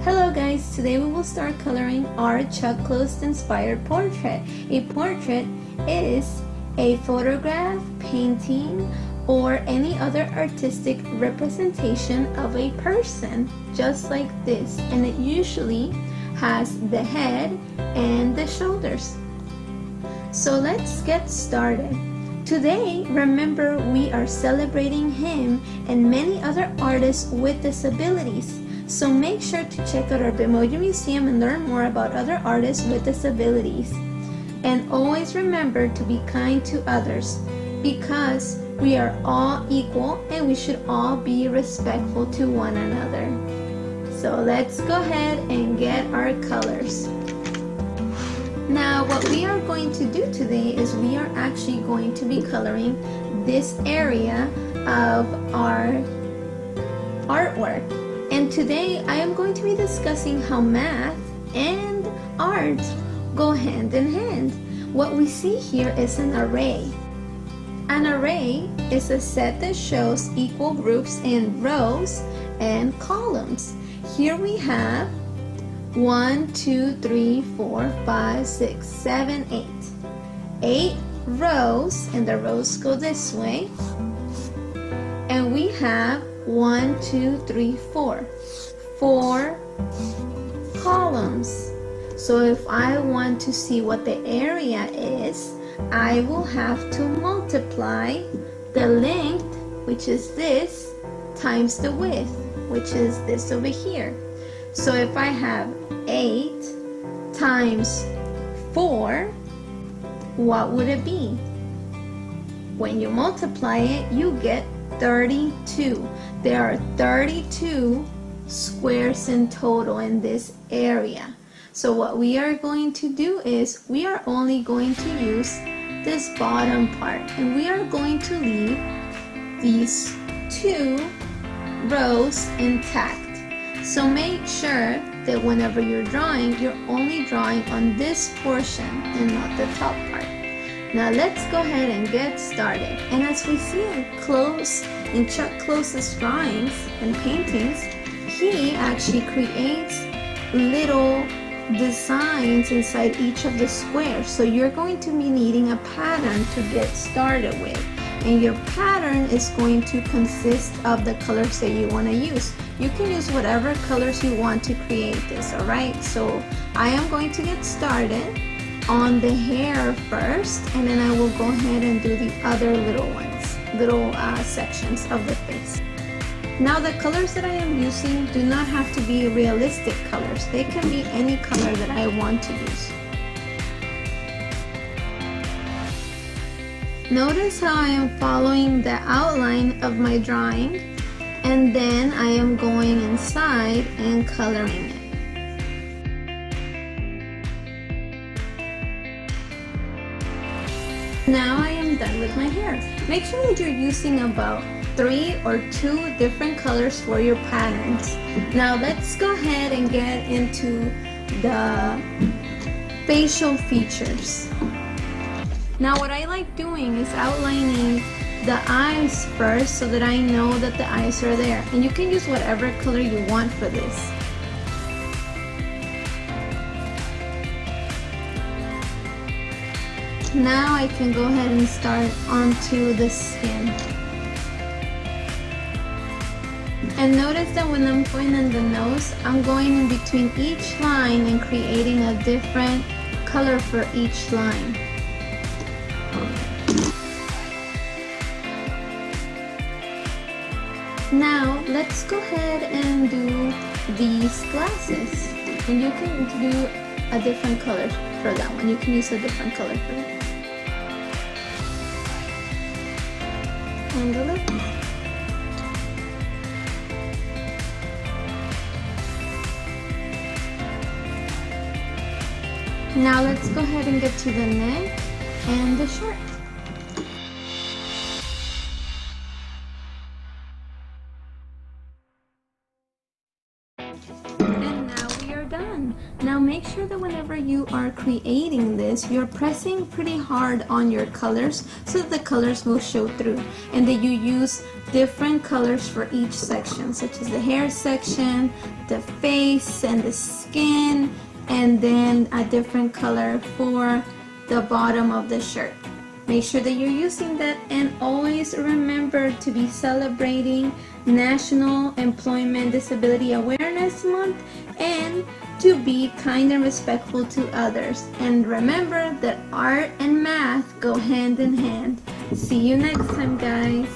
Hello guys, today we will start coloring our Chuck Close inspired portrait. A portrait is a photograph, painting, or any other artistic representation of a person, just like this, and it usually has the head and the shoulders. So let's get started. Today, remember, we are celebrating him and many other artists with disabilities. So make sure to check out our Bitmoji Museum and learn more about other artists with disabilities. And always remember to be kind to others, because we are all equal and we should all be respectful to one another. So let's go ahead and get our colors. Now what we are going to do today is we are actually going to be coloring this area of our artwork. And today I am going to be discussing how math and art go hand in hand. What we see here is an array. An array is a set that shows equal groups in rows and columns. Here we have 1, 2, 3, 4, 5, 6, 7, 8. 8 rows, and the rows go this way. And we have 1, 2, 3, 4. 4 columns. So if I want to see what the area is, I will have to multiply the length, which is this, times the width, which is this over here. So if I have 8 times 4, what would it be? When you multiply it, you get 32. There are 32 squares in total in this area. So what we are going to do is we are only going to use this bottom part, and we are going to leave these 2 rows intact. So make sure that whenever you're drawing, you're only drawing on this portion and not the top part. Now let's go ahead and get started. And as we see in Chuck Close's drawings and paintings, he actually creates little designs inside each of the squares. So you're going to be needing a pattern to get started with. And your pattern is going to consist of the colors that you want to use. You can use whatever colors you want to create this, alright? So I am going to get started on the hair first, and then I will go ahead and do the other little ones, little sections of the face. Now the colors that I am using do not have to be realistic colors. They can be any color that I want to use. Notice how I am following the outline of my drawing, and then I am going inside and coloring it. Now I am done with my hair. Make sure that you're using about 3 or 2 different colors for your patterns. Now let's go ahead and get into the facial features. Now what I like doing is outlining the eyes first so that I know that the eyes are there. And you can use whatever color you want for this. Now I can go ahead and start onto the skin. And notice that when I'm going on the nose, I'm going in between each line and creating a different color for each line. Now let's go ahead and do these glasses. And you can do a different color for that one. You can use a different color for that. And the lips. Now let's go ahead and get to the neck and the shirt. And now we are done. Now make sure that whenever you are creating this, you're pressing pretty hard on your colors so that the colors will show through, and that you use different colors for each section, such as the hair section, the face, and the skin, and then a different color for the bottom of the shirt. Make sure that you're using that, and always remember to be celebrating National Employment Disability Awareness Month and to be kind and respectful to others. And remember that art and math go hand in hand. See you next time, guys.